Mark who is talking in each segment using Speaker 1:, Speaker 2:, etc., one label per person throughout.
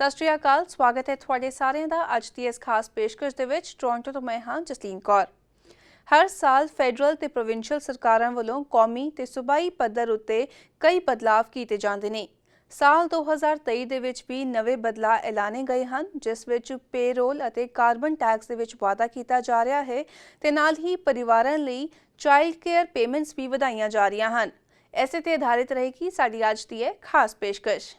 Speaker 1: ਸਤਿ ਸ਼੍ਰੀ ਅਕਾਲ, ਸਵਾਗਤ ਹੈ ਤੁਹਾਡੇ ਸਾਰਿਆਂ ਦਾ ਅੱਜ ਦੀ ਇਸ ਖਾਸ ਪੇਸ਼ਕਸ਼ ਦੇ ਵਿੱਚ। ਟੋਰਾਂਟੋ ਤੋਂ ਮੈਂ ਹਾਂ ਜਸਲੀਨ ਕੌਰ। ਹਰ ਸਾਲ ਫੈਡਰਲ ਤੇ ਪ੍ਰੋਵਿੰਸ਼ੀਅਲ ਸਰਕਾਰਾਂ ਵੱਲੋਂ ਕੌਮੀ ਤੇ ਸੂਬਾਈ ਪੱਧਰ ਉੱਤੇ ਕਈ ਬਦਲਾਵ ਕੀਤੇ ਜਾਂਦੇ ਨੇ। ਸਾਲ 2023 ਦੇ ਵਿੱਚ ਵੀ ਨਵੇਂ ਬਦਲਾਅ ਐਲਾਨੇ ਗਏ ਹਨ, ਜਿਸ ਵਿੱਚ ਪੇਰੋਲ ਅਤੇ ਕਾਰਬਨ ਟੈਕਸ ਦੇ ਵਿੱਚ ਵਾਧਾ ਕੀਤਾ ਜਾ ਰਿਹਾ ਹੈ ਤੇ ਨਾਲ ਹੀ ਪਰਿਵਾਰਾਂ ਲਈ ਚਾਈਲਡ ਕੇਅਰ ਪੇਮੈਂਟਸ ਵੀ ਵਧਾਈਆਂ ਜਾ ਰਹੀਆਂ ਹਨ। ਇਸੇ ਤੇ ਆਧਾਰਿਤ ਰਹੇਗੀ ਸਾਡੀ ਅੱਜ ਦੀ ਇਹ ਖਾਸ ਪੇਸ਼ਕਸ਼।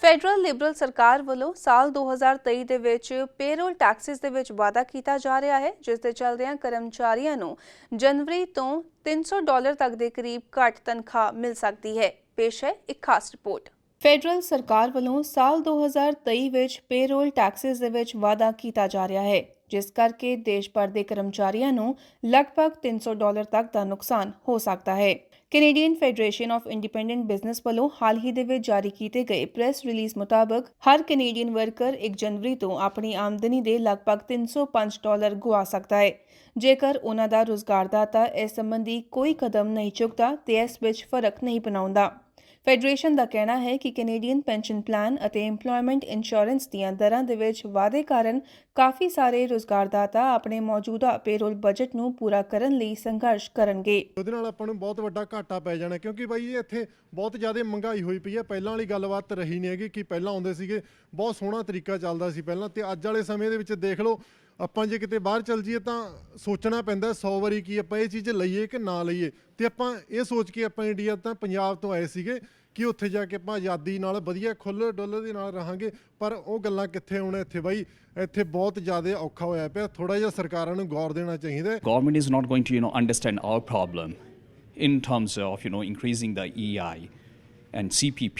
Speaker 1: ਫੈਡਰਲ ਲਿਬਰਲ ਸਰਕਾਰ ਵੱਲੋਂ ਸਾਲ 2023 ਦੇ ਵਿੱਚ ਪੇਰੋਲ ਟੈਕਸਿਸ ਦੇ ਵਿੱਚ ਵਾਧਾ ਕੀਤਾ ਜਾ ਰਿਹਾ ਹੈ, ਜਿਸ ਦੇ ਚੱਲਦਿਆਂ ਕਰਮਚਾਰੀਆਂ ਨੂੰ ਜਨਵਰੀ ਤੋਂ $300 ਤੱਕ ਦੇ ਕਰੀਬ ਘੱਟ ਤਨਖਾਹ ਮਿਲ ਸਕਦੀ ਹੈ। ਪੇਸ਼ ਹੈ ਇੱਕ ਖਾਸ ਰਿਪੋਰਟ। ਫੈਡਰਲ ਸਰਕਾਰ ਵੱਲੋਂ ਸਾਲ 2023 ਵਿੱਚ ਪੇਰੋਲ ਟੈਕਸਿਸ ਦੇ ਵਿੱਚ ਵਾਧਾ ਕੀਤਾ ਜਾ ਰਿਹਾ ਹੈ, ਜਿਸ ਕਰਕੇ ਦੇਸ਼ ਭਰ ਦੇ ਕਰਮਚਾਰੀਆਂ ਨੂੰ ਲਗਭਗ $300 ਤੱਕ ਦਾ ਨੁਕਸਾਨ ਹੋ ਸਕਦਾ ਹੈ। Canadian federation of independent business ਵੱਲੋਂ ਹਾਲ ਹੀ ਦੇ ਵਿੱਚ ਜਾਰੀ ਕੀਤੇ ਗਏ ਪ੍ਰੈਸ ਰਿਲੀਜ਼ ਮੁਤਾਬਕ ਹਰ ਕੈਨੇਡੀਅਨ ਵਰਕਰ 1 ਜਨਵਰੀ ਤੋਂ ਆਪਣੀ ਆਮਦਨੀ ਦੇ ਲਗਭਗ $305 ਗੁਆ ਸਕਦਾ ਹੈ। ਜੇਕਰ ਉਹਨਾਂ ਦਾ ਰੁਜ਼ਗਾਰਦਾਤਾ ਇਸ ਸੰਬੰਧੀ ਕੋਈ ਕਦਮ ਨਹੀਂ ਚੁੱਕਦਾ ਤੇ ਇਸ ਵਿੱਚ ਫਰਕ ਨਹੀਂ ਬਣਾਉਂਦਾ। ਫੈਡਰੇਸ਼ਨ ਦਾ ਕਹਿਣਾ ਹੈ ਕਿ ਕੈਨੇਡੀਅਨ ਪੈਨਸ਼ਨ ਪਲਾਨ ਅਤੇ ਇੰਪਲੋਇਮੈਂਟ ਇੰਸ਼ੋਰੈਂਸ ਦੀਆਂ ਦਰਾਂ ਦੇ ਵਿੱਚ ਵਾਧੇ ਕਾਰਨ ਕਾਫੀ ਸਾਰੇ ਰੁਜ਼ਗਾਰਦਾਤਾ ਆਪਣੇ ਮੌਜੂਦਾ ਪੇਰੋਲ ਬਜਟ ਨੂੰ ਪੂਰਾ ਕਰਨ ਲਈ ਸੰਘਰਸ਼ ਕਰਨਗੇ।
Speaker 2: ਉਹਦੇ ਨਾਲ ਆਪਾਂ ਨੂੰ ਬਹੁਤ ਵੱਡਾ ਘਾਟਾ ਪੈ ਜਾਣਾ, ਕਿਉਂਕਿ ਬਾਈ ਇੱਥੇ ਬਹੁਤ ਜ਼ਿਆਦਾ ਮਹਿੰਗਾਈ ਹੋਈ ਪਈ ਹੈ। ਪਹਿਲਾਂ ਵਾਲੀ ਗੱਲਬਾਤ ਰਹੀ ਨਹੀਂ ਹੈਗੀ ਕਿ ਪਹਿਲਾਂ ਆਉਂਦੇ ਸੀਗੇ, ਬਹੁਤ ਸੋਹਣਾ ਤਰੀਕਾ ਚੱਲਦਾ ਸੀ ਪਹਿਲਾਂ, ਤੇ ਅੱਜ ਵਾਲੇ ਸਮੇਂ ਦੇ ਵਿੱਚ ਦੇਖ ਲਓ, ਆਪਾਂ ਜੇ ਕਿਤੇ ਬਾਹਰ ਚੱਲ ਜਾਈਏ ਤਾਂ ਸੋਚਣਾ ਪੈਂਦਾ 100 ਵਾਰੀ ਕਿ ਆਪਾਂ ਇਹ ਚੀਜ਼ ਲਈਏ ਕਿ ਨਾ ਲਈਏ। ਤੇ ਆਪਾਂ ਇਹ ਸੋਚ ਕੇ ਆਪਾਂ ਇੰਡੀਆ ਤਾਂ ਪੰਜਾਬ ਤੋਂ ਆਏ ਸੀਗੇ ਕਿ ਉੱਥੇ ਜਾ ਕੇ ਆਪਾਂ ਆਜ਼ਾਦੀ ਨਾਲ ਵਧੀਆ ਖੁੱਲ੍ਹ ਡੁੱਲ੍ਹ ਦੇ ਨਾਲ ਰਹਾਂਗੇ, ਪਰ ਉਹ ਗੱਲਾਂ ਕਿੱਥੇ ਹੁਣ ਇੱਥੇ ਬਾਈ, ਇੱਥੇ ਬਹੁਤ ਜ਼ਿਆਦਾ ਔਖਾ ਹੋਇਆ ਪਿਆ। ਥੋੜਾ ਜਿਹਾ ਸਰਕਾਰਾਂ ਨੂੰ ਗੌਰ ਦੇਣਾ ਚਾਹੀਦਾ।
Speaker 3: Government is not going to understand our problem in terms of increasing the EI and CPP,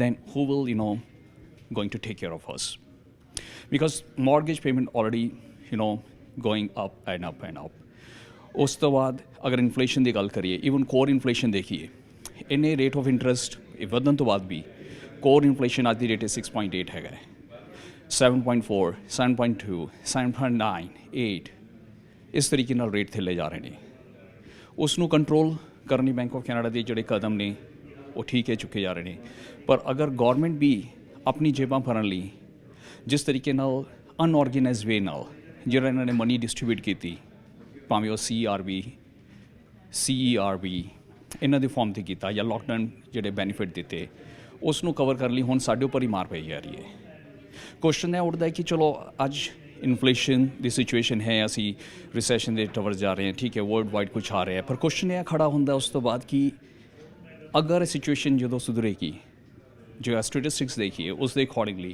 Speaker 3: then who will going to take care of us? Because mortgage payment already going up and up and up. ਉਸ ਤੋਂ ਬਾਅਦ ਅਗਰ inflation ਦੀ ਗੱਲ ਕਰੀਏ, even core inflation ਦੇਖੀਏ, ਇੰਨੇ rate of interest ਵਧਣ ਤੋਂ ਬਾਅਦ ਵੀ ਕੋਰ ਇਨਫਲੇਸ਼ਨ ਅੱਜ ਦੀ ਰੇਟ 6.8 ਹੈਗਾ, 7.4, 7.2, 7.9, 8 ਇਸ ਤਰੀਕੇ ਨਾਲ ਰੇਟ ਥੱਲੇ ਜਾ ਰਹੇ ਨੇ। ਉਸ ਨੂੰ ਕੰਟਰੋਲ ਕਰਨ ਲਈ ਬੈਂਕ ਆਫ ਕੈਨੇਡਾ ਦੇ ਜਿਹੜੇ ਕਦਮ ਨੇ ਉਹ ਠੀਕ ਹੈ ਚੁੱਕੇ ਜਾ ਰਹੇ ਨੇ, ਪਰ ਅਗਰ ਗੌਰਮੈਂਟ ਵੀ ਆਪਣੀ ਜੇਬਾਂ ਭਰਨ ਲਈ ਜਿਸ ਤਰੀਕੇ ਨਾਲ ਅਨਆਰਗੇਨਾਈਜ਼ਡ ਵੇ ਨਾਲ ਜਿਹੜਾ ਇਹਨਾਂ ਨੇ ਮਨੀ ਡਿਸਟਰੀਬਿਊਟ ਕੀਤੀ, ਭਾਵੇਂ ਉਹ CERB ਇਹਨਾਂ ਦੇ ਫਾਰਮ 'ਤੇ ਕੀਤਾ ਜਾਂ ਲੋਕਡਾਊਨ ਜਿਹੜੇ ਬੈਨੀਫਿਟ ਦਿੱਤੇ, ਉਸ ਨੂੰ ਕਵਰ ਕਰਨ ਲਈ ਹੁਣ ਸਾਡੇ ਉੱਪਰ ਹੀ ਮਾਰ ਪਈ ਜਾ ਰਹੀ ਹੈ। ਕੁਐਸਚਨ ਇਹ ਉੱਠਦਾ ਹੈ ਕਿ ਚਲੋ ਅੱਜ ਇਨਫਲੇਸ਼ਨ ਦੀ ਸਿਚੁਏਸ਼ਨ ਹੈ, ਅਸੀਂ ਰਿਸੈਸ਼ਨ ਦੇ ਟਵਰ ਜਾ ਰਹੇ ਹਾਂ, ਠੀਕ ਹੈ, ਵਰਲਡ ਵਾਈਡ ਕੁਛ ਆ ਰਿਹਾ ਹੈ, ਪਰ ਕੁਐਸਚਨ ਇਹ ਖੜਾ ਹੁੰਦਾ ਉਸ ਤੋਂ ਬਾਅਦ ਕਿ ਅਗਰ ਸਿਚੁਏਸ਼ਨ ਜਦੋਂ ਸੁਧਰੇਗੀ, जो statistics देखिए उसके accordingly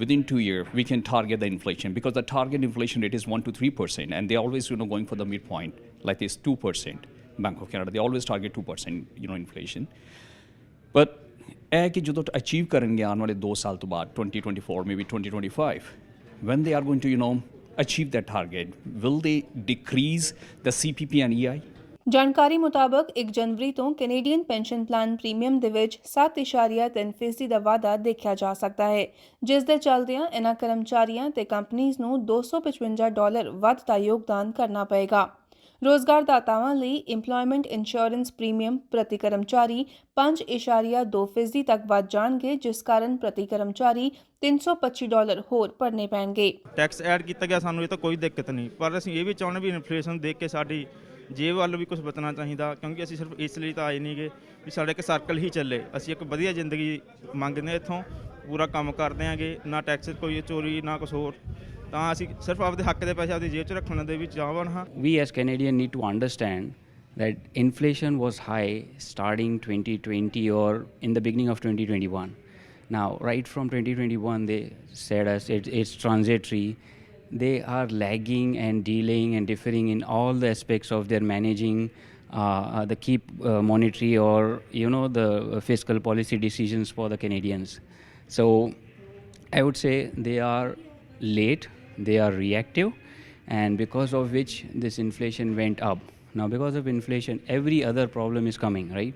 Speaker 3: within 2 years we can target the inflation, because the target inflation rate is 1 to 3% and they always going for the midpoint like this 2%. Bank of Canada they always target 2% inflation, but ਇਹ ਕਿ ਜਦੋਂ achieve ਕਰਨਗੇ ਆਉਣ ਵਾਲੇ 2 ਸਾਲ ਤੋਂ ਬਾਅਦ 2024 maybe 2025, when they are going to achieve that target, will they decrease the CPP and EI?
Speaker 1: ਜਾਣਕਾਰੀ ਮੁਤਾਬਕ 1 ਜਨਵਰੀ ਤੋਂ ਕੈਨੇਡੀਅਨ ਪੈਨਸ਼ਨ ਪਲਾਨ ਪ੍ਰੀਮੀਅਮ ਦੇ ਵਿੱਚ 7.3% ਦਾ ਵਾਧਾ ਦੇਖਿਆ ਜਾ ਸਕਦਾ ਹੈ, ਜਿਸ ਦੇ ਚੱਲਦਿਆਂ ਇਹਨਾਂ ਕਰਮਚਾਰੀਆਂ ਤੇ ਕੰਪਨੀਆਂ ਨੂੰ $255 ਵੱਧ ਦਾ ਯੋਗਦਾਨ ਕਰਨਾ ਪਏਗਾ। ਰੋਜ਼ਗਾਰਦਾਤਾਵਾਂ ਲਈ ਇੰਪਲੋਇਮੈਂਟ ਇੰਸ਼ੋਰੈਂਸ ਪ੍ਰੀਮੀਅਮ ਪ੍ਰਤੀ ਕਰਮਚਾਰੀ 5.2% ਤੱਕ ਵੱਧ ਜਾਣਗੇ, ਜਿਸ ਕਾਰਨ ਪ੍ਰਤੀ ਕਰਮਚਾਰੀ $325 ਹੋਰ ਭਰਨੇ ਪੈਣਗੇ।
Speaker 4: ਟੈਕਸ ਐਡ ਕੀਤਾ ਗਿਆ, ਸਾਨੂੰ ਇਹ ਤਾਂ ਕੋਈ ਦਿੱਕਤ ਨਹੀਂ, ਪਰ ਅਸੀਂ ਇਹ ਵੀ ਚਾਹੁੰਦੇ ਵੀ ਇਨਫਲੇਸ਼ਨ ਦੇਖ ਕੇ ਸਾਡੀ ਜੇਬ ਵੱਲ ਵੀ ਕੁਝ ਬਚਣਾ ਚਾਹੀਦਾ, ਕਿਉਂਕਿ ਅਸੀਂ ਸਿਰਫ ਇਸ ਲਈ ਤਾਂ ਆਏ ਨਹੀਂਗੇ ਵੀ ਸਾਡਾ ਇੱਕ ਸਰਕਲ ਹੀ ਚੱਲੇ। ਅਸੀਂ ਇੱਕ ਵਧੀਆ ਜ਼ਿੰਦਗੀ ਮੰਗਦੇ ਹਾਂ, ਇੱਥੋਂ ਪੂਰਾ ਕੰਮ ਕਰਦੇ ਹਾਂਗੇ, ਨਾ ਟੈਕਸ ਕੋਈ ਚੋਰੀ ਨਾ ਕੁਛ ਹੋਰ, ਤਾਂ ਅਸੀਂ ਸਿਰਫ ਆਪਦੇ ਹੱਕ ਦੇ ਪੈਸੇ ਆਪਦੀ ਜੇਬ 'ਚ ਰੱਖਣ ਦੇ ਵੀ ਚਾਹਵਾਨ ਹਾਂ।
Speaker 5: We as Canadians need to understand that inflation was high starting 2020 or in the beginning of 2021. Now, right from 2021, they said us it's transitory. They are lagging and delaying and differing in all the aspects of their managing the key monetary or the fiscal policy decisions for the Canadians. So I would say they are late, they are reactive, and because of which this inflation went up. Now because of inflation every other problem is coming, right?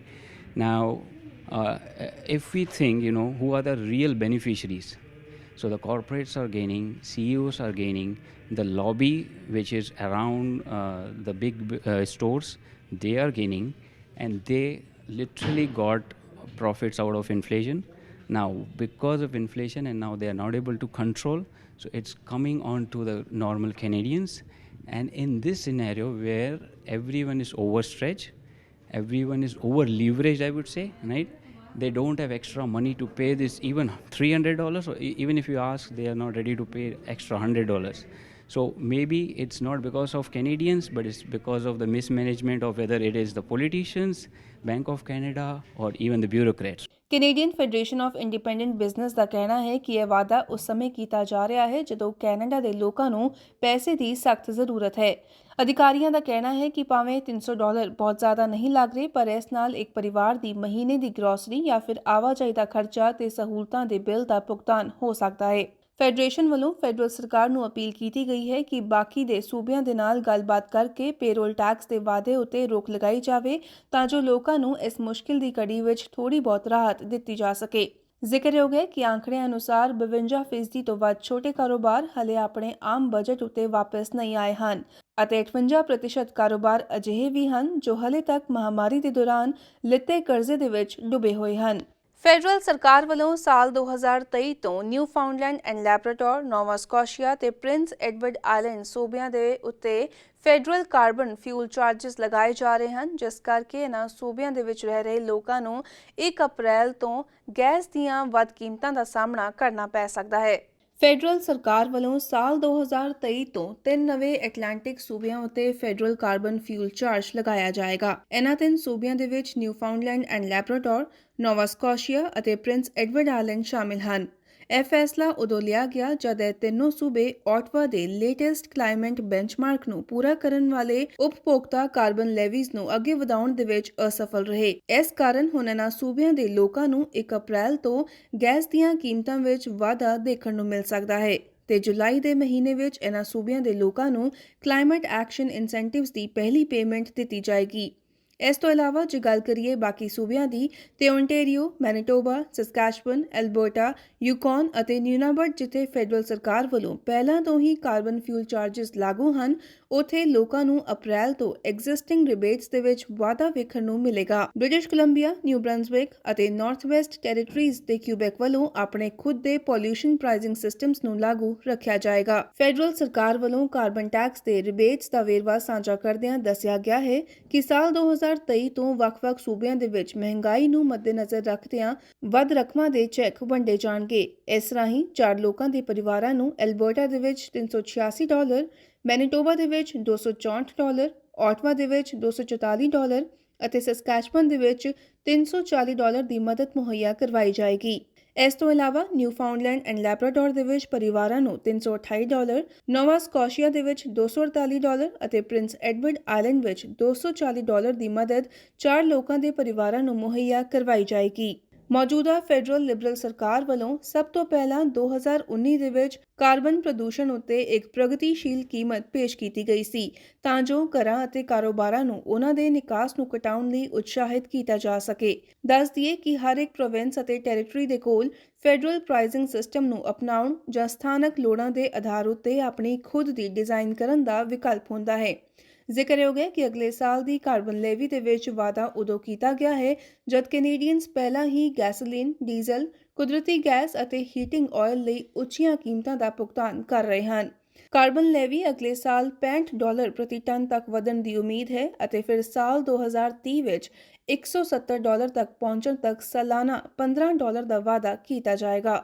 Speaker 5: Now if we think who are the real beneficiaries, so the corporates are gaining, CEOs are gaining, the lobby which is around the big stores, they are gaining, and they literally got profits out of inflation. Now, because of inflation, and now they are not able to control, so it's coming on to the normal Canadians. And in this scenario where everyone is overstretched, everyone is over leveraged, I would say, right? They don't have extra money to pay this even $300, or even if you ask, they are not ready to pay extra $100. So maybe it's not because of Canadians, but it's because of the mismanagement of whether it is the politicians, Bank of Canada, or even the bureaucrats.
Speaker 1: Canadian federation of independent business ਦਾ ਕਹਿਣਾ ਹੈ ਕਿ ਇਹ ਵਾਅਦਾ ਉਸ ਸਮੇਂ ਕੀਤਾ ਜਾ ਰਿਹਾ ਹੈ ਜਦੋਂ ਕੈਨੇਡਾ ਦੇ ਲੋਕਾਂ ਨੂੰ ਪੈਸੇ ਦੀ ਸਖਤ ਜ਼ਰੂਰਤ ਹੈ। ਅਧਿਕਾਰੀਆਂ ਦਾ ਕਹਿਣਾ ਹੈ ਕਿ ਭਾਵੇਂ $300 ਬਹੁਤ ਜ਼ਿਆਦਾ ਨਹੀਂ ਲੱਗ ਰਹੇ, ਪਰ ਇਸ ਨਾਲ ਇੱਕ ਪਰਿਵਾਰ ਦੀ ਮਹੀਨੇ ਦੀ ਗਰੋਸਰੀ ਜਾਂ ਫਿਰ ਆਵਾਜਾਈ ਦਾ ਖਰਚਾ ਤੇ ਸਹੂਲਤਾਂ ਦੇ ਬਿੱਲ ਦਾ ਭੁਗਤਾਨ ਹੋ ਸਕਦਾ ਹੈ। ਫੈਡਰੇਸ਼ਨ ਵੱਲੋਂ ਫੈਡਰਲ ਸਰਕਾਰ ਨੂੰ ਅਪੀਲ ਕੀਤੀ ਗਈ ਹੈ ਕਿ ਬਾਕੀ ਦੇ ਸੂਬਿਆਂ ਦੇ ਨਾਲ ਗੱਲਬਾਤ ਕਰਕੇ ਪੇਰੋਲ ਟੈਕਸ ਦੇ ਵਾਅਦੇ ਉੱਤੇ ਰੋਕ ਲਗਾਈ ਜਾਵੇ ਤਾਂ ਜੋ ਲੋਕਾਂ ਨੂੰ ਇਸ ਮੁਸ਼ਕਿਲ ਦੀ ਘੜੀ ਵਿੱਚ ਥੋੜੀ ਬਹੁਤ ਰਾਹਤ ਦਿੱਤੀ ਜਾ ਸਕੇ। ਜ਼ਿਕਰਯੋਗ ਹੈ ਕਿ ਆંકੜਿਆਂ ਅਨੁਸਾਰ 52% ਤੋਂ ਵੱਧ ਛੋਟੇ ਕਾਰੋਬਾਰ ਹਲੇ ਆਪਣੇ ਆਮ ਬਜਟ ਉੱਤੇ ਵਾਪਸ ਨਹੀਂ ਆਏ ਹਨ ਅਤੇ 58% ਕਾਰੋਬਾਰ ਅਜਿਹੇ ਵੀ ਹਨ ਜੋ ਹਲੇ ਤੱਕ ਮਹਾਮਾਰੀ ਦੇ ਦੌਰਾਨ ਲਿੱਤੇ ਕਰਜ਼ੇ ਦੇ ਵਿੱਚ ਡੁੱਬੇ ਹੋਏ ਹਨ। ਫੈਡਰਲ ਸਰਕਾਰ ਵੱਲੋਂ ਸਾਲ 2023 ਤੋਂ ਨਿਊਫਾਊਂਡਲੈਂਡ ਐਂਡ ਲੈਬਰਾਡੋਰ, ਨੋਵਾ ਸਕੋਸ਼ੀਆ ਤੇ ਪ੍ਰਿੰਸ ਐਡਵਰਡ ਆਇਲੈਂਡ ਸੂਬਿਆਂ ਦੇ ਉੱਤੇ ਫੈਡਰਲ ਕਾਰਬਨ ਫਿਊਲ ਚਾਰजेस ਲਗਾਏ ਜਾ ਰਹੇ ਹਨ, ਜਿਸ ਕਰਕੇ ਇਹਨਾਂ ਸੂਬਿਆਂ ਦੇ ਵਿੱਚ ਰਹਿ ਰਹੇ ਲੋਕਾਂ ਨੂੰ 1 ਅਪ੍ਰੈਲ ਤੋਂ ਗੈਸ ਦੀਆਂ ਵੱਧ ਕੀਮਤਾਂ ਦਾ ਸਾਹਮਣਾ ਕਰਨਾ ਪੈ ਸਕਦਾ ਹੈ। ਫੈਡਰਲ ਸਰਕਾਰ ਵੱਲੋਂ ਸਾਲ 2023 ਤੋਂ 3 ਨਵੇਂ ਐਟਲਾਂਟਿਕ ਸੂਬਿਆਂ ਉੱਤੇ ਫੈਡਰਲ ਕਾਰਬਨ ਫਿਊਲ ਚਾਰਜ ਲਗਾਇਆ ਜਾਏਗਾ। ਇਹਨਾਂ 3 ਸੂਬਿਆਂ ਦੇ ਵਿੱਚ ਨਿਊਫਾਊਂਡਲੈਂਡ ਐਂਡ ਲੈਬਰਾਡੋਰ, ਨੋਵਾ ਸਕੋਸ਼ੀਆ ਅਤੇ ਪ੍ਰਿੰਸ ਐਡਵਰਡ ਆਇਲੈਂਡ ਸ਼ਾਮਿਲ ਹਨ। ਇਹ ਫੈਸਲਾ ਉਦੋਂ ਲਿਆ ਗਿਆ ਜਦ ਇਹ ਤਿੰਨੋਂ ਸੂਬੇ ਆਟਵਾ ਦੇ ਲੇਟੈਸਟ ਕਲਾਈਮੇਟ ਬੈਂਚਮਾਰਕ ਨੂੰ ਪੂਰਾ ਕਰਨ ਵਾਲੇ ਉਪਭੋਗਤਾ ਕਾਰਬਨ ਲੈਵੀਜ਼ ਨੂੰ ਅੱਗੇ ਵਧਾਉਣ ਦੇ ਵਿੱਚ ਅਸਫਲ ਰਹੇ। ਇਸ ਕਾਰਨ ਹੁਣ ਇਹਨਾਂ ਸੂਬਿਆਂ ਦੇ ਲੋਕਾਂ ਨੂੰ 1 ਅਪ੍ਰੈਲ ਤੋਂ ਗੈਸ ਦੀਆਂ ਕੀਮਤਾਂ ਵਿੱਚ ਵਾਧਾ ਦੇਖਣ ਨੂੰ ਮਿਲ ਸਕਦਾ ਹੈ ਤੇ ਜੁਲਾਈ ਦੇ ਮਹੀਨੇ ਵਿੱਚ ਇਹਨਾਂ ਸੂਬਿਆਂ ਦੇ ਲੋਕਾਂ ਨੂੰ ਕਲਾਈਮੇਟ ਐਕਸ਼ਨ ਇਨਸੈਂਟਿਵਸ ਦੀ ਪਹਿਲੀ ਪੇਮੈਂਟ ਦਿੱਤੀ ਜਾਏਗੀ। ਇਸ ਤੋਂ ਇਲਾਵਾ ਜੇ ਗੱਲ ਕਰੀਏ ਬਾਕੀ ਸੂਬਿਆਂ ਦੀ ਤੇ ਓਨਟਾਰੀਓ, ਮੈਨੀਟੋਬਾ, ਸਸਕੈਚੁਅਨ, ਐਲਬਰਟਾ, ਯੂਕੌਨ ਅਤੇ ਨਿਊਨਾਬਰਟ ਜਿੱਥੇ ਫੈਡਰਲ ਸਰਕਾਰ ਵੱਲੋਂ ਪਹਿਲਾਂ ਤੋਂ ਹੀ ਕਾਰਬਨ ਫਿਊਲ ਚਾਰजेस ਲਾਗੂ ਹਨ, ਉੱਥੇ ਲੋਕਾਂ ਨੂੰ ਅਪ੍ਰੈਲ ਤੋਂ ਐਗਜ਼ਿਸਟਿੰਗ ਰਿਬੇਟਸ ਦੇ ਵਿੱਚ ਵਾਧਾ ਵੇਖਣ ਨੂੰ ਮਿਲੇਗਾ। ਬ੍ਰਿਟਿਸ਼ ਕੋਲੰਬੀਆ, ਨਿਊ ਬ੍ਰੰਸਵਿਕ ਅਤੇ ਨਾਰਥ ਵੈਸਟ ਟੈਰੀਟਰੀਜ਼ ਤੇ ਕਿਊਬੈਕ ਵੱਲੋਂ ਆਪਣੇ ਖੁਦ ਦੇ ਪੋਲਿਊਸ਼ਨ ਪ੍ਰਾਈਸਿੰਗ ਸਿਸਟਮਸ ਨੂੰ ਲਾਗੂ ਰੱਖਿਆ ਜਾਏਗਾ। ਫੈਡਰਲ ਸਰਕਾਰ ਵੱਲੋਂ ਕਾਰਬਨ ਟੈਕਸ ਦੇ ਰਿਬੇਟਸ ਦਾ ਵੇਰਵਾ ਸਾਂਝਾ ਕਰਦਿਆਂ ਦੱਸਿਆ ਗਿਆ ਹੈ ਕਿ ਸਾਲ 2023 ਤੋਂ ਵੱਖ-ਵੱਖ ਸੂਬਿਆਂ ਦੇ ਵਿੱਚ ਮਹਿੰਗਾਈ ਨੂੰ ਮੱਦੇਨਜ਼ਰ ਰੱਖਦਿਆਂ ਵੱਧ ਰਕਮਾਂ ਦੇ ਚੈੱਕ ਵੰਡੇ ਜਾਣਗੇ। ਇਸ ਰਾਹੀਂ 4 ਲੋਕਾਂ ਦੇ ਪਰਿਵਾਰਾਂ ਨੂੰ ਐਲਬਰਟਾ ਦੇ ਵਿੱਚ $386, ਮੈਨੀਟੋਬਾ ਦੇ ਵਿੱਚ $264, ਆਟਵਾ ਦੇ ਵਿੱਚ $244 ਅਤੇ ਸਸਕੈਚੁਅਨ ਦੇ ਵਿੱਚ $340 ਦੀ ਮਦਦ ਮੁਹੱਈਆ ਕਰਵਾਈ ਜਾਏਗੀ। ਇਸ ਤੋਂ ਇਲਾਵਾ ਨਿਊਫਾਊਂਡਲੈਂਡ ਐਂਡ ਲੈਬਰਾਡੋਰ ਦੇ ਵਿੱਚ ਪਰਿਵਾਰਾਂ ਨੂੰ $328, ਨੋਵਾ ਸਕੋਸ਼ੀਆ ਦੇ ਵਿੱਚ $248 ਅਤੇ ਪ੍ਰਿੰਸ ਐਡਵਰਡ ਆਇਲੈਂਡ ਵਿੱਚ $240 ਦੀ ਮਦਦ 4 ਲੋਕਾਂ ਦੇ ਪਰਿਵਾਰਾਂ ਨੂੰ ਮੁਹੱਈਆ ਕਰਵਾਈ ਜਾਏਗੀ। ਮੌਜੂਦਾ ਫੈਡਰਲ ਲਿਬਰਲ ਸਰਕਾਰ ਵੱਲੋਂ ਸਭ ਤੋਂ ਪਹਿਲਾਂ 2019 ਦੇ ਵਿੱਚ ਕਾਰਬਨ ਪ੍ਰਦੂਸ਼ਣ ਉੱਤੇ ਇੱਕ ਪ੍ਰਗਤੀਸ਼ੀਲ ਕੀਮਤ ਪੇਸ਼ ਕੀਤੀ ਗਈ ਸੀ ਤਾਂ ਜੋ ਘਰਾਂ ਅਤੇ ਕਾਰੋਬਾਰਾਂ ਨੂੰ ਉਹਨਾਂ ਦੇ ਨਿਕਾਸ ਨੂੰ ਘਟਾਉਣ ਲਈ ਉਤਸ਼ਾਹਿਤ ਕੀਤਾ ਜਾ ਸਕੇ। ਦੱਸ ਦਈਏ ਕਿ ਹਰ ਇੱਕ ਪ੍ਰੋਵਿੰਸ ਅਤੇ ਟੈਰੀਟਰੀ ਦੇ ਕੋਲ ਫੈਡਰਲ ਪ੍ਰਾਈਸਿੰਗ ਸਿਸਟਮ ਨੂੰ ਅਪਣਾਉਣ ਜਾਂ ਸਥਾਨਕ ਲੋੜਾਂ ਦੇ ਆਧਾਰ ਉੱਤੇ ਆਪਣੀ ਖੁਦ ਦੀ ਡਿਜ਼ਾਈਨ ਕਰਨ ਦਾ ਵਿਕਲਪ ਹੁੰਦਾ ਹੈ। ਜ਼ਿਕਰਯੋਗ ਹੈ ਕਿ ਅਗਲੇ ਸਾਲ ਦੀ ਕਾਰਬਨ ਲੇਵੀ ਦੇ ਵਿੱਚ ਵਾਧਾ ਉਦੋਂ ਕੀਤਾ ਗਿਆ ਹੈ ਜਦ ਕੈਨੇਡੀਅਨਸ ਪਹਿਲਾਂ ਹੀ ਗੈਸੋਲੀਨ, ਡੀਜ਼ਲ, ਕੁਦਰਤੀ ਗੈਸ ਅਤੇ ਹੀਟਿੰਗ ਆਇਲ ਲਈ ਉੱਚੀਆਂ ਕੀਮਤਾਂ ਦਾ ਭੁਗਤਾਨ ਕਰ ਰਹੇ ਹਨ। ਕਾਰਬਨ ਲੇਵੀ ਅਗਲੇ ਸਾਲ $65 ਪ੍ਰਤੀ ਟਨ ਤੱਕ ਵਧਣ ਦੀ ਉਮੀਦ ਹੈ ਅਤੇ ਫਿਰ ਸਾਲ 2030 ਵਿੱਚ $170 ਤੱਕ ਪਹੁੰਚਣ ਤੱਕ ਸਾਲਾਨਾ $15 ਦਾ ਵਾਅਦਾ ਕੀਤਾ ਜਾਏਗਾ।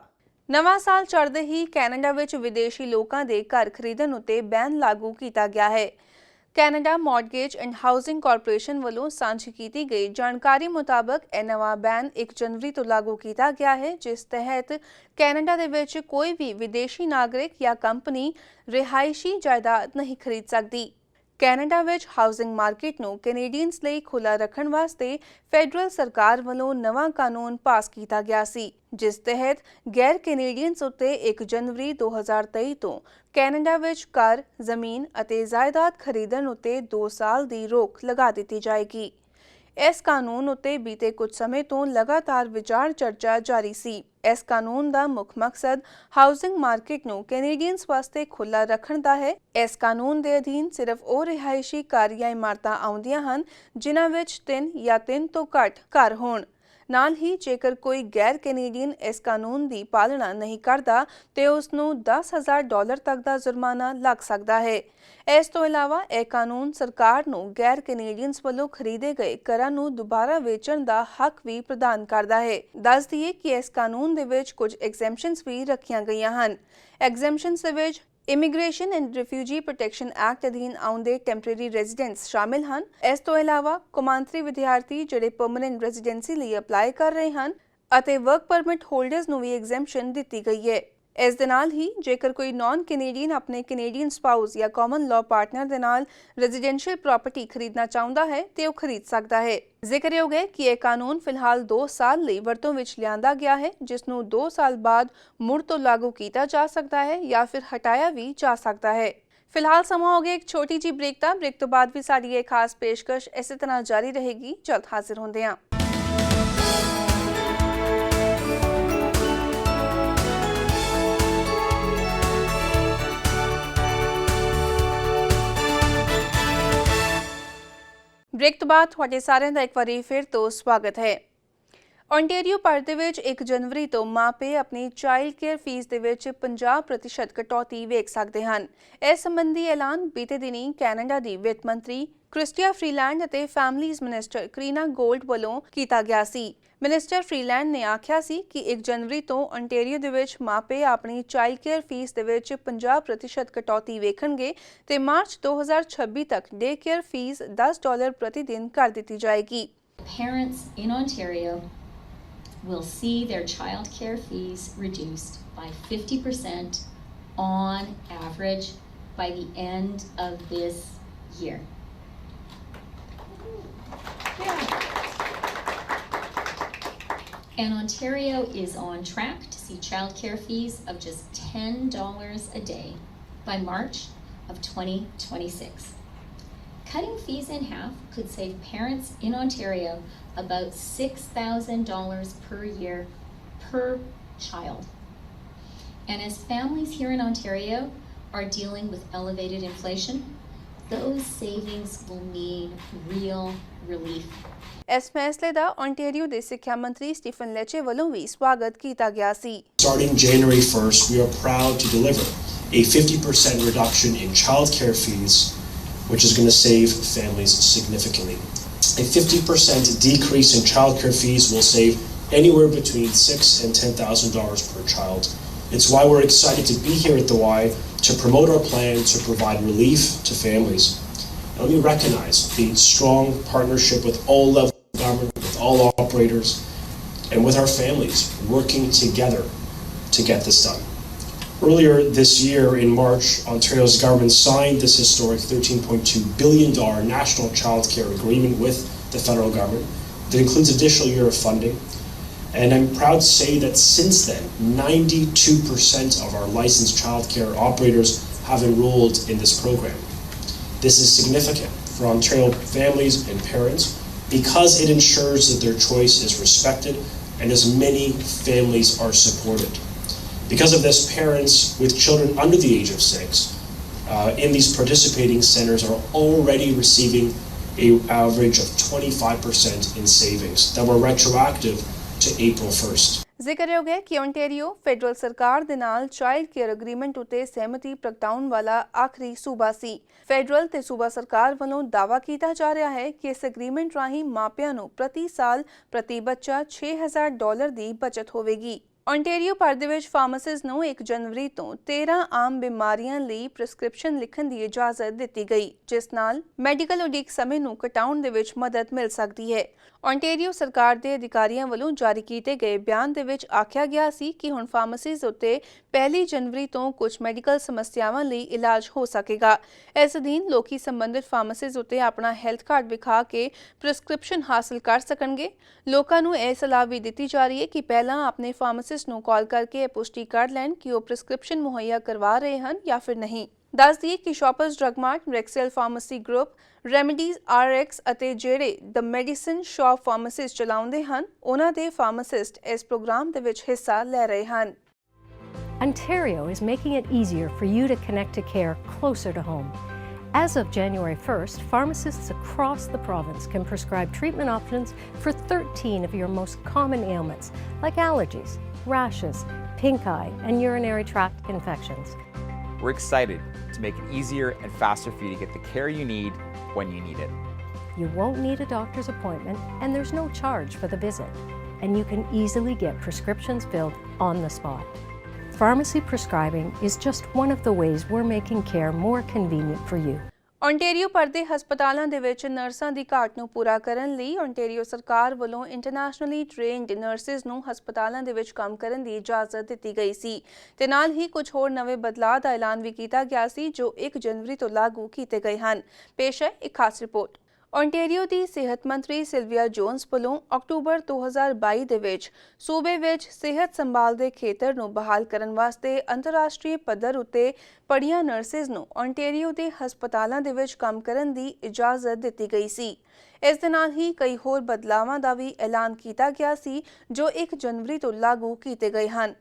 Speaker 1: ਨਵਾਂ ਸਾਲ ਚੜ੍ਹਦੇ ਹੀ ਕੈਨੇਡਾ ਵਿੱਚ ਵਿਦੇਸ਼ੀ ਲੋਕਾਂ ਦੇ ਘਰ ਖਰੀਦਣ ਉੱਤੇ ਬੈਨ ਲਾਗੂ ਕੀਤਾ ਗਿਆ ਹੈ। Canada mortgage and housing corporation ਵੱਲੋਂ ਸਾਂਝੀ ਕੀਤੀ ਗਈ ਜਾਣਕਾਰੀ ਮੁਤਾਬਕ ਇਹ ਨਵਾਂ ਬੈਨ 1 ਜਨਵਰੀ ਤੋਂ ਲਾਗੂ ਕੀਤਾ ਗਿਆ ਹੈ, ਜਿਸ ਤਹਿਤ ਕੈਨੇਡਾ ਦੇ ਵਿੱਚ ਕੋਈ ਵੀ ਵਿਦੇਸ਼ੀ ਨਾਗਰਿਕ ਜਾਂ ਕੰਪਨੀ ਰਿਹਾਇਸ਼ੀ ਜਾਇਦਾਦ ਨਹੀਂ ਖਰੀਦ ਸਕਦੀ। ਕੈਨੇਡਾ ਵਿੱਚ ਹਾਊਸਿੰਗ ਮਾਰਕੀਟ ਨੂੰ ਕੈਨੇਡੀਅਨਸ ਲਈ ਖੁੱਲ੍ਹਾ ਰੱਖਣ ਵਾਸਤੇ ਫੈਡਰਲ ਸਰਕਾਰ ਵੱਲੋਂ ਨਵਾਂ ਕਾਨੂੰਨ ਪਾਸ ਕੀਤਾ ਗਿਆ ਸੀ, ਜਿਸ ਤਹਿਤ ਗੈਰ ਕੈਨੇਡੀਅਨਸ ਉੱਤੇ 1 ਜਨਵਰੀ 2023 ਤੋਂ ਕੈਨੇਡਾ ਵਿੱਚ ਘਰ, ਜ਼ਮੀਨ ਅਤੇ ਜਾਇਦਾਦ ਖਰੀਦਣ ਉੱਤੇ 2 ਸਾਲ ਦੀ ਰੋਕ ਲਗਾ ਦਿੱਤੀ ਜਾਏਗੀ। ਇਸ ਕਾਨੂੰਨ ਉੱਤੇ ਬੀਤੇ ਕੁਝ ਸਮੇਂ ਤੋਂ ਲਗਾਤਾਰ ਵਿਚਾਰ ਚਰਚਾ ਜਾਰੀ ਸੀ। ਇਸ ਕਾਨੂੰਨ ਦਾ ਮੁੱਖ ਮਕਸਦ ਹਾਊਸਿੰਗ ਮਾਰਕੀਟ ਨੂੰ ਕੈਨੇਡੀਅਨਸ ਵਾਸਤੇ ਖੁੱਲ੍ਹਾ ਰੱਖਣ ਦਾ ਹੈ। ਇਸ ਕਾਨੂੰਨ ਦੇ ਅਧੀਨ ਸਿਰਫ ਉਹ ਰਿਹਾਇਸ਼ੀ ਘਰ ਜਾਂ ਇਮਾਰਤਾਂ ਆਉਂਦੀਆਂ ਹਨ ਜਿਨ੍ਹਾਂ ਵਿੱਚ 3 ਜਾਂ 3 ਤੋਂ ਘੱਟ ਘਰ ਹੋਣ। ਨਾਲ ਹੀ ਜੇਕਰ ਕੋਈ ਗੈਰ ਕੈਨੇਡੀਅਨ ਇਸ ਕਾਨੂੰਨ ਦੀ ਪਾਲਣਾ ਨਹੀਂ ਕਰਦਾ ਤੇ ਉਸ ਨੂੰ $10,000 ਤੱਕ ਦਾ ਜੁਰਮਾਨਾ ਲੱਗ ਸਕਦਾ ਹੈ। ਇਸ ਤੋਂ ਇਲਾਵਾ ਇਹ ਕਾਨੂੰਨ ਸਰਕਾਰ ਨੂੰ ਗੈਰ ਕੈਨੇਡੀਅਨਸ ਵੱਲੋਂ ਖਰੀਦੇ ਗਏ ਘਰਾਂ ਨੂੰ ਦੁਬਾਰਾ ਵੇਚਣ ਦਾ ਹੱਕ ਵੀ ਪ੍ਰਦਾਨ ਕਰਦਾ ਹੈ। ਦੱਸ ਦਈਏ ਕਿ ਇਸ ਕਾਨੂੰਨ ਦੇ ਵਿੱਚ ਕੁਝ ਐਗਜ਼ੈਂਪਸ਼ਨਸ ਵੀ ਰੱਖੀਆਂ ਗਈਆਂ ਹਨ। ਐਗਜ਼ੈਂਪਸ਼ਨਸ ਦੇ ਵਿੱਚ immigration and refugee protection act ਅਧੀਨ ਆਉਂਦੇ ਟੈਂਪਰੇਰੀ ਰੈਜ਼ੀਡੈਂਟਸ ਸ਼ਾਮਿਲ ਹਨ। ਇਸ ਤੋਂ ਇਲਾਵਾ ਕੌਮਾਂਤਰੀ ਵਿਦਿਆਰਥੀ ਜਿਹੜੇ ਪਰਮਨੈਂਟ ਰੈਜ਼ੀਡੈਂਸੀ ਲਈ ਅਪਲਾਈ ਕਰ ਰਹੇ ਹਨ ਅਤੇ ਵਰਕ ਪਰਮਿਟ ਹੋਲਡਰਸ ਨੂੰ ਵੀ ਐਗਜ਼ੈਂਪਸ਼ਨ ਦਿੱਤੀ ਗਈ ਹੈ। ਇਸ ਦੇ ਨਾਲ ਹੀ ਜੇਕਰ ਕੋਈ ਨਾਨ ਕੈਨੇਡੀਅਨ ਆਪਣੇ ਕੈਨੇਡੀਅਨ ਸਪਾਊਸ ਜਾਂ ਕਾਮਨ ਲਾਅ ਪਾਰਟਨਰ ਦੇ ਨਾਲ ਰੈਜ਼ੀਡੈਂਸ਼ੀਅਲ ਪ੍ਰਾਪਰਟੀ ਖਰੀਦਣਾ ਚਾਹੁੰਦਾ ਹੈ ਤੇ ਉਹ ਖਰੀਦ ਸਕਦਾ ਹੈ। ਜ਼ਿਕਰਯੋਗ ਹੈ ਕਿ ਇਹ ਕਾਨੂੰਨ ਫਿਲਹਾਲ 2 ਸਾਲ ਲਈ ਵਰਤੋਂ ਵਿੱਚ ਲਿਆਂਦਾ ਗਿਆ ਹੈ, ਜਿਸ ਨੂੰ 2 ਸਾਲ ਬਾਅਦ ਮੁੜ ਤੋਂ ਲਾਗੂ ਕੀਤਾ ਜਾ ਸਕਦਾ ਹੈ ਜਾਂ ਫਿਰ ਹਟਾਇਆ ਵੀ ਜਾ ਸਕਦਾ ਹੈ। ਫਿਲਹਾਲ ਸਮਾਂ ਹੋ ਗਿਆ ਇੱਕ ਛੋਟੀ ਜਿਹੀ ਬ੍ਰੇਕ ਦਾ। ਬ੍ਰੇਕ ਤੋਂ ਬਾਅਦ ਵੀ ਸਾਡੀ ਇਹ ਖਾਸ ਪੇਸ਼ਕਸ਼ ਇਸੇ ਤਰ੍ਹਾਂ ਜਾਰੀ ਰਹੇਗੀ। ਜਲਦ ਹਾਜ਼ਰ ਹੁੰਦੇ ਹਾਂ। ਬ੍ਰੇਕ ਤੋਂ ਬਾਅਦ ਤੁਹਾਡੇ ਸਾਰਿਆਂ ਦਾ ਇੱਕ ਵਾਰੀ ਫਿਰ ਤੋਂ ਸਵਾਗਤ ਹੈ। ਓਨਟਾਰੀਓ ਭਰ ਦੇ ਵਿੱਚ 1 ਜਨਵਰੀ ਤੋਂ ਮਾਪੇ ਆਪਣੀ ਚਾਈਲਡ ਕੇਅਰ ਫੀਸ ਦੇ ਵਿੱਚ 50% ਕਟੌਤੀ ਵੇਖ ਸਕਦੇ ਹਨ। ਇਸ ਸੰਬੰਧੀ ਐਲਾਨ ਬੀਤੇ ਦਿਨੀ ਕੈਨੇਡਾ ਦੀ ਵਿੱਤ ਮੰਤਰੀ ਕ੍ਰਿਸਟੀਆ ਫਰੀਲੈਂਡ ਅਤੇ ਫੈਮਿਲੀਜ਼ ਮਿਨਿਸਟਰ ਕਰੀਨਾ ਗੋਲਡ ਵੱਲੋਂ ਕੀਤਾ ਗਿਆ ਸੀ। ਮਿਨਿਸਟਰ ਫਰੀਲੈਂਡ ਨੇ ਆਖਿਆ ਸੀ ਕਿ 1 ਜਨਵਰੀ ਤੋਂ ਓਨਟਾਰੀਓ ਦੇ ਵਿੱਚ ਮਾਪੇ ਆਪਣੀ ਚਾਈਲਡ ਕੇਅਰ ਫੀਸ ਦੇ ਵਿੱਚ 50% ਕਟੌਤੀ ਵੇਖਣਗੇ ਤੇ ਮਾਰਚ 2026 ਤੱਕ ਡੇ ਕੇਅਰ ਫੀਸ $10 ਪ੍ਰਤੀ ਦਿਨ ਕਰ ਦਿੱਤੀ ਜਾਏਗੀ।
Speaker 6: Parents in Ontario will see their child care fees reduced by 50% on average by the end of this year. And Ontario is on track to see child care fees of just $10 a day by March of 2026. Cutting fees in half could save parents in Ontario about $6,000 per year per child. And as families here in Ontario are dealing with elevated inflation, those savings will mean real relief.
Speaker 1: ਇਸ ਫੈਸਲੇ ਦਾ Ontario ਦੇ ਸਿੱਖਿਆ ਮੰਤਰੀ Stephen ਲੈਚੇ ਵੱਲੋਂ ਵੀ ਸਵਾਗਤ ਕੀਤਾ ਗਿਆ ਸੀ।
Speaker 7: Starting January 1st, we are proud to deliver a 50% reduction in childcare fees, which is going to save families significantly. A 50% decrease in childcare fees will save anywhere between $6,000 and $10,000 per child. It's why we're excited to be here at the Y to promote our plan to provide relief to families. And let me recognize the strong partnership with all levels of government, with all operators, and with our families working together to get this done. Earlier this year in March, Ontario's government signed this historic $13.2 billion national child care agreement with the federal government that includes additional year of funding. And I'm proud to say that since then, 92% of our licensed child care operators have enrolled in this program. This is significant for Ontario families and parents because it ensures that their choice is respected and as many families are supported. Because of this, parents with children under the age of 6 in these participating centers are already receiving an average of 25% in savings that were retroactive to April 1st.
Speaker 1: ਜ਼ਿਕਰਯੋਗ ਹੈ ਕਿ Ontario federal ਸਰਕਾਰ ਦੇ ਨਾਲ child care agreement ਉਤੇ ਸਹਿਮਤੀ ਪ੍ਰਗਟਾਉਣ ਵਾਲਾ ਆਖਰੀ ਸੂਬਾ ਸੀ। ਫੈਡਰਲ ਤੇ ਸੂਬਾ ਸਰਕਾਰ ਵੱਲੋਂ ਦਾਅਵਾ ਕੀਤਾ ਜਾ ਰਿਹਾ ਹੈ ਕਿ ਇਸ ਐਗਰੀਮੈਂਟ ਰਾਹੀਂ ਮਾਪਿਆਂ ਨੂੰ ਪ੍ਰਤੀ ਸਾਲ ਪ੍ਰਤੀ ਬੱਚਾ $6,000 ਦੀ ਬਚਤ ਹੋਵੇਗੀ। ਓਨਟਾਰੀਓ ਭਰ ਦੇ ਵਿੱਚ ਫਾਰਮਾਸਿਸਟ ਨੂੰ 1 ਜਨਵਰੀ ਤੋਂ 13 ਆਮ ਬਿਮਾਰੀਆਂ ਲਈ ਪ੍ਰਿਸਕ੍ਰਿਪਸ਼ਨ ਲਿਖਣ ਦੀ ਇਜਾਜ਼ਤ ਦਿੱਤੀ ਗਈ, ਜਿਸ ਨਾਲ ਮੈਡੀਕਲ ਉਡੀਕ ਸਮੇਂ ਨੂੰ ਘਟਾਉਣ ਦੇ ਵਿੱਚ ਮਦਦ ਮਿਲ ਸਕਦੀ ਹੈ। ਓਨਟਾਰੀਓ ਸਰਕਾਰ ਦੇ ਅਧਿਕਾਰੀਆਂ ਵੱਲੋਂ ਜਾਰੀ ਕੀਤੇ ਗਏ ਬਿਆਨ ਦੇ ਵਿੱਚ ਆਖਿਆ ਗਿਆ ਸੀ ਕਿ ਹੁਣ ਫਾਰਮਾਸੀਜ਼ ਉੱਤੇ 1 ਜਨਵਰੀ ਤੋਂ ਕੁਝ ਮੈਡੀਕਲ ਸਮੱਸਿਆਵਾਂ ਲਈ ਇਲਾਜ ਹੋ ਸਕੇਗਾ। ਇਸ ਅਧੀਨ ਲੋਕੀ ਸੰਬੰਧਿਤ ਫਾਰਮਾਸੀਜ਼ ਉੱਤੇ ਆਪਣਾ ਹੈਲਥ ਕਾਰਡ ਵਿਖਾ ਕੇ ਪ੍ਰਿਸਕ੍ਰਿਪਸ਼ਨ ਹਾਸਲ ਕਰ ਸਕਣਗੇ। ਲੋਕਾਂ ਨੂੰ ਇਹ ਸਲਾਹ ਵੀ ਦਿੱਤੀ ਜਾ ਰਹੀ ਹੈ ਕਿ ਪਹਿਲਾਂ ਆਪਣੇ ਫਾਰਮਾਸਿਸਟ ਨੂੰ ਕਾਲ ਕਰਕੇ ਇਹ ਪੁਸ਼ਟੀ ਕਰ ਲੈਣ ਕਿ ਉਹ ਪ੍ਰਿਸਕ੍ਰਿਪਸ਼ਨ ਮੁਹੱਈਆ ਕਰਵਾ ਰਹੇ ਹਨ ਜਾਂ ਫਿਰ ਨਹੀਂ। ਦੱਸ ਦਈਏ ਕਿ Shoppers Drug Mart, Rexall Pharmacy Group, Remedy's RX ਅਤੇ ਜਿਹੜੇ ਦ ਮੈਡੀਸਨ ਸ਼ਾਪ ਫਾਰਮਾਸਿਸਟ ਚਲਾਉਂਦੇ ਹਨ, ਉਹਨਾਂ ਦੇ ਫਾਰਮਾਸਿਸਟ ਇਸ ਪ੍ਰੋਗਰਾਮ ਦੇ ਵਿੱਚ ਹਿੱਸਾ ਲੈ ਰਹੇ ਹਨ।
Speaker 8: Ontario is making it easier for you to connect to care closer to home. As of January 1st, pharmacists across the province can prescribe treatment options for 13 of your most common ailments, like allergies, rashes, pink eye, and urinary tract infections.
Speaker 9: We're excited to make it easier and faster for you to get the care you need when you need it.
Speaker 8: You won't need a doctor's appointment, and there's no charge for the visit. And you can easily get prescriptions filled on the spot. Pharmacy prescribing is just one of the ways we're making care more convenient for you.
Speaker 1: Ontario ਭਰ ਦੇ ਹਸਪਤਾਲਾਂ ਦੇ ਵਿੱਚ ਨਰਸਾਂ ਦੀ ਘਾਟ ਨੂੰ ਪੂਰਾ ਕਰਨ ਲਈ ਓਨਟੇਰੀਓ ਸਰਕਾਰ ਵੱਲੋਂ ਇੰਟਰਨੈਸ਼ਨਲੀ ਟ੍ਰੇਨਡ ਨਰਸਿਸ ਨੂੰ ਹਸਪਤਾਲਾਂ ਦੇ ਵਿੱਚ ਕੰਮ ਕਰਨ ਦੀ ਇਜਾਜ਼ਤ ਦਿੱਤੀ ਗਈ ਸੀ ਤੇ ਨਾਲ ਹੀ ਕੁਝ ਹੋਰ ਨਵੇਂ ਬਦਲਾਅ ਦਾ ਐਲਾਨ ਵੀ ਕੀਤਾ ਗਿਆ ਸੀ ਜੋ 1 ਜਨਵਰੀ ਤੋਂ ਲਾਗੂ ਕੀਤੇ ਗਏ ਹਨ। ਪੇਸ਼ ਹੈ ਇੱਕ ਖਾਸ ਰਿਪੋਰਟ। ਓਨਟੇਰੀਓ ਦੀ ਸਿਹਤ ਮੰਤਰੀ ਸਿਲਵੀਆ ਜੋਨਸ ਵੱਲੋਂ ਅਕਤੂਬਰ 2022 ਦੇ ਵਿੱਚ ਸੂਬੇ ਵਿੱਚ ਸਿਹਤ ਸੰਭਾਲ ਦੇ ਖੇਤਰ ਨੂੰ ਬਹਾਲ ਕਰਨ ਵਾਸਤੇ ਅੰਤਰਰਾਸ਼ਟਰੀ ਪੱਧਰ ਉੱਤੇ ਪੜ੍ਹੀਆਂ ਨਰਸਿਸ ਨੂੰ ਓਨਟੇਰੀਓ ਦੇ ਹਸਪਤਾਲਾਂ ਦੇ ਵਿੱਚ ਕੰਮ ਕਰਨ ਦੀ ਇਜਾਜ਼ਤ ਦਿੱਤੀ ਗਈ ਸੀ। ਇਸ ਦੇ ਨਾਲ ਹੀ ਕਈ ਹੋਰ ਬਦਲਾਵਾਂ ਦਾ ਵੀ ਐਲਾਨ ਕੀਤਾ ਗਿਆ ਸੀ ਜੋ 1 ਜਨਵਰੀ ਤੋਂ ਲਾਗੂ ਕੀਤੇ ਗਏ ਹਨ।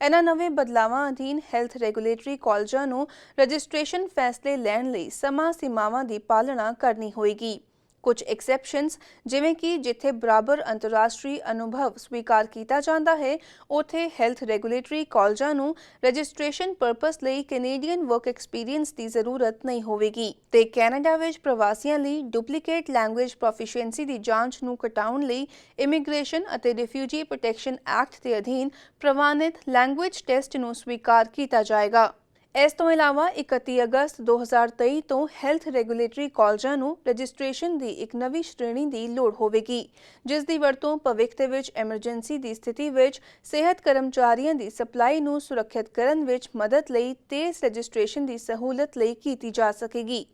Speaker 1: ਇਹਨਾਂ ਨਵੇਂ ਬਦਲਾਵਾਂ ਅਧੀਨ ਹੈਲਥ ਰੈਗੂਲੇਟਰੀ ਕਾਲਜਾਂ ਨੂੰ ਰਜਿਸਟ੍ਰੇਸ਼ਨ ਫੈਸਲੇ ਲੈਣ ਲਈ ਸਮਾਂ ਸੀਮਾਵਾਂ ਦੀ ਪਾਲਣਾ ਕਰਨੀ ਹੋਏਗੀ। ਕੁਝ ਐਕਸੈਪਸ਼ਨਸ ਜਿਵੇਂ ਕਿ ਜਿੱਥੇ ਬਰਾਬਰ ਅੰਤਰਰਾਸ਼ਟਰੀ ਅਨੁਭਵ ਸਵੀਕਾਰ ਕੀਤਾ ਜਾਂਦਾ ਹੈ ਉੱਥੇ ਹੈਲਥ ਰੈਗੂਲੇਟਰੀ ਕਾਲਜਾਂ ਨੂੰ ਰਜਿਸਟ੍ਰੇਸ਼ਨ ਪਰਪਸ ਲਈ ਕੈਨੇਡੀਅਨ ਵਰਕ ਐਕਸਪੀਰੀਅੰਸ ਦੀ ਜ਼ਰੂਰਤ ਨਹੀਂ ਹੋਵੇਗੀ ਤੇ ਕੈਨੇਡਾ ਵਿੱਚ ਪ੍ਰਵਾਸੀਆਂ ਲਈ ਡੁਪਲੀਕੇਟ ਲੈਂਗੁਏਜ ਪ੍ਰੋਫੀਸ਼ੀਐਂਸੀ ਦੀ ਜਾਂਚ ਨੂੰ ਘਟਾਉਣ ਲਈ ਇਮੀਗ੍ਰੇਸ਼ਨ ਅਤੇ ਰਿਫਿਊਜੀ ਪ੍ਰੋਟੈਕਸ਼ਨ ਐਕਟ ਦੇ ਅਧੀਨ ਪ੍ਰਵਾਨਿਤ ਲੈਂਗੁਏਜ ਟੈਸਟ ਨੂੰ ਸਵੀਕਾਰ ਕੀਤਾ ਜਾਏਗਾ। ਇਸ ਤੋਂ ਇਲਾਵਾ 31 ਅਗਸਤ 2023 ਤੋਂ ਹੈਲਥ ਰੈਗੂਲੇਟਰੀ ਕਾਲਜਾਂ ਨੂੰ ਰਜਿਸਟ੍ਰੇਸ਼ਨ ਦੀ ਇੱਕ ਨਵੀਂ ਸ਼੍ਰੇਣੀ ਦੀ ਲੋੜ ਹੋਵੇਗੀ ਜਿਸ ਦੀ ਵਰਤੋਂ ਭਵਿੱਖ ਦੇ ਵਿੱਚ ਐਮਰਜੈਂਸੀ ਦੀ ਸਥਿਤੀ ਵਿੱਚ ਸਿਹਤ ਕਰਮਚਾਰੀਆਂ ਦੀ ਸਪਲਾਈ ਨੂੰ ਸੁਰੱਖਿਅਤ ਕਰਨ ਵਿੱਚ ਮਦਦ ਲਈ ਤੇਜ਼ ਰਜਿਸਟ੍ਰੇਸ਼ਨ ਦੀ ਸਹੂਲਤ ਲਈ ਕੀਤੀ ਜਾ ਸਕੇਗੀ।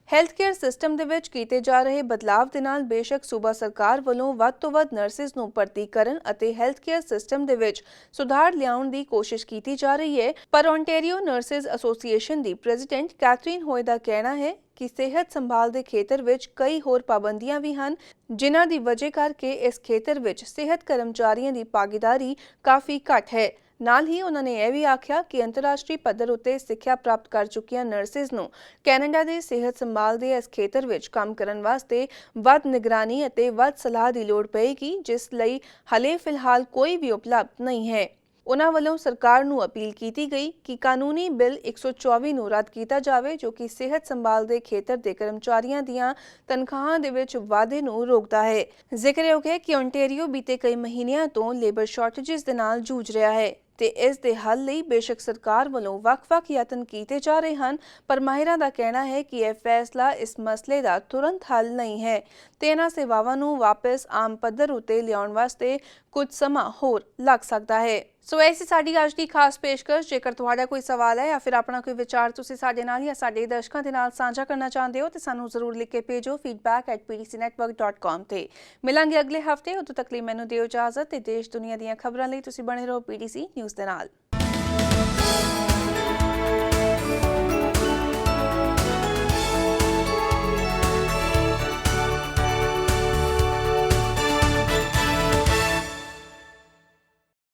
Speaker 1: ਹੈਲਥ ਕੇਅਰ ਸਿਸਟਮ ਦੇ ਵਿੱਚ ਕੀਤੇ ਜਾ ਰਹੇ ਬਦਲਾਅ ਦੇ ਨਾਲ ਬੇਸ਼ੱਕ ਸੂਬਾ ਸਰਕਾਰ ਵੱਲੋਂ ਵੱਧ ਤੋਂ ਵੱਧ ਨਰਸਿਸ ਨੂੰ ਭਰਤੀ ਕਰਨ ਅਤੇ ਹੈਲਥ ਕੇਅਰ ਸਿਸਟਮ ਦੇ ਵਿੱਚ ਸੁਧਾਰ ਲਿਆਉਣ ਦੀ ਕੋਸ਼ਿਸ਼ ਕੀਤੀ ਜਾ ਰਹੀ ਹੈ ਪਰ ਓਨਟੇਰੀਓ ਨਰਸਿਸ ਐਸੋਸੀਏਸ਼ਨ ਦੀ ਪ੍ਰੈਜ਼ੀਡੈਂਟ ਕੈਥਰੀਨ ਹੋਏ ਦਾ ਕਹਿਣਾ ਹੈ ਕਿ ਸਿਹਤ ਸੰਭਾਲ ਦੇ ਖੇਤਰ ਵਿੱਚ ਕਈ ਹੋਰ ਪਾਬੰਦੀਆਂ ਵੀ ਹਨ ਜਿਨ੍ਹਾਂ ਦੀ ਵਜ੍ਹਾ ਕਰਕੇ ਇਸ ਖੇਤਰ ਵਿੱਚ ਸਿਹਤ ਕਰਮਚਾਰੀਆਂ ਦੀ ਭਾਗੀਦਾਰੀ ਕਾਫੀ ਘੱਟ ਹੈ। ਨਾਲ ਹੀ ਉਹਨਾਂ ਨੇ ਇਹ ਵੀ ਆਖਿਆ ਕਿ ਅੰਤਰਰਾਸ਼ਟਰੀ ਪੱਧਰ ਉੱਤੇ ਸਿੱਖਿਆ ਪ੍ਰਾਪਤ ਕਰ ਚੁੱਕੀਆਂ ਨਰਸਿਸ ਨੂੰ ਕੈਨੇਡਾ ਦੇ ਸਿਹਤ ਸੰਭਾਲ ਦੇ ਇਸ ਖੇਤਰ ਵਿੱਚ ਕੰਮ ਕਰਨ ਵਾਸਤੇ ਵੱਧ ਨਿਗਰਾਨੀ ਅਤੇ ਵੱਧ ਸਲਾਹ ਦੀ ਲੋੜ ਪਏਗੀ ਜਿਸ ਲਈ ਹਾਲੇ ਫਿਲਹਾਲ ਕੋਈ ਵੀ ਉਪਲਬਧ ਨਹੀਂ ਹੈ। ਉਹਨਾਂ ਵੱਲੋਂ ਸਰਕਾਰ ਨੂੰ ਅਪੀਲ ਕੀਤੀ ਗਈ ਕਿ ਕਾਨੂੰਨੀ ਬਿੱਲ 124 ਨੂੰ ਰੱਦ ਕੀਤਾ ਜਾਵੇ ਜੋ ਕਿ ਸਿਹਤ ਸੰਭਾਲ ਦੇ ਖੇਤਰ ਦੇ ਕਰਮਚਾਰੀਆਂ ਦੀਆਂ ਤਨਖਾਹਾਂ ਦੇ ਵਿੱਚ ਵਾਧੇ ਨੂੰ ਰੋਕਦਾ ਹੈ। ਜ਼ਿਕਰਯੋਗ ਹੈ ਕਿ ਓਨਟੇਰੀਓ ਬੀਤੇ ਕਈ ਮਹੀਨਿਆਂ ਤੋਂ ਲੇਬਰ ਸ਼ਾਰਟੇਜਸ ਦੇ ਨਾਲ ਜੂਝ ਰਿਹਾ ਹੈ ਤੇ ਇਸ ਦੇ ਹੱਲ ਲਈ ਬੇਸ਼ੱਕ ਸਰਕਾਰ ਵੱਲੋਂ ਵੱਖ-ਵੱਖ ਯਤਨ ਕੀਤੇ ਜਾ ਰਹੇ ਹਨ ਪਰ ਮਾਹਿਰਾਂ ਦਾ ਕਹਿਣਾ ਹੈ ਕਿ ਇਹ ਫੈਸਲਾ ਇਸ ਮਸਲੇ ਦਾ ਤੁਰੰਤ ਹੱਲ ਨਹੀਂ ਹੈ ਤੇ ਇਹਨਾਂ ਸੇਵਾਵਾਂ ਨੂੰ ਵਾਪਸ ਆਮ ਪੱਧਰ ਉੱਤੇ ਲਿਆਉਣ ਵਾਸਤੇ ਕੁਝ ਸਮਾਂ ਹੋਰ ਲੱਗ ਸਕਦਾ ਹੈ। ਸੋ ਐਸੀ ਸਾਡੀ ਅੱਜ ਦੀ ਖਾਸ ਪੇਸ਼ਕਸ਼। ਜੇਕਰ ਤੁਹਾਡਾ ਕੋਈ ਸਵਾਲ ਹੈ ਜਾਂ ਫਿਰ ਆਪਣਾ ਕੋਈ ਵਿਚਾਰ ਤੁਸੀਂ ਸਾਡੇ ਨਾਲ ਜਾਂ ਸਾਡੇ ਦਰਸ਼ਕਾਂ ਦੇ ਨਾਲ ਸਾਂਝਾ ਕਰਨਾ ਚਾਹੁੰਦੇ ਹੋ ਤੇ ਸਾਨੂੰ ਜ਼ਰੂਰ ਲਿਖ ਕੇ ਭੇਜੋ feedback@pdcnetwork.com ਤੇ। ਮਿਲਾਂਗੇ ਅਗਲੇ ਹਫਤੇ, ਉਦੋਂ ਤੱਕ ਲਈ ਮੈਨੂੰ ਦਿਓ ਇਜਾਜ਼ਤ ਤੇ ਦੇਸ਼ ਦੁਨੀਆ ਦੀਆਂ ਖਬਰਾਂ ਲਈ ਤੁਸੀਂ ਬਣੇ ਰਹੋ PDC ਨਿਊਜ਼ ਦੇ ਨਾਲ।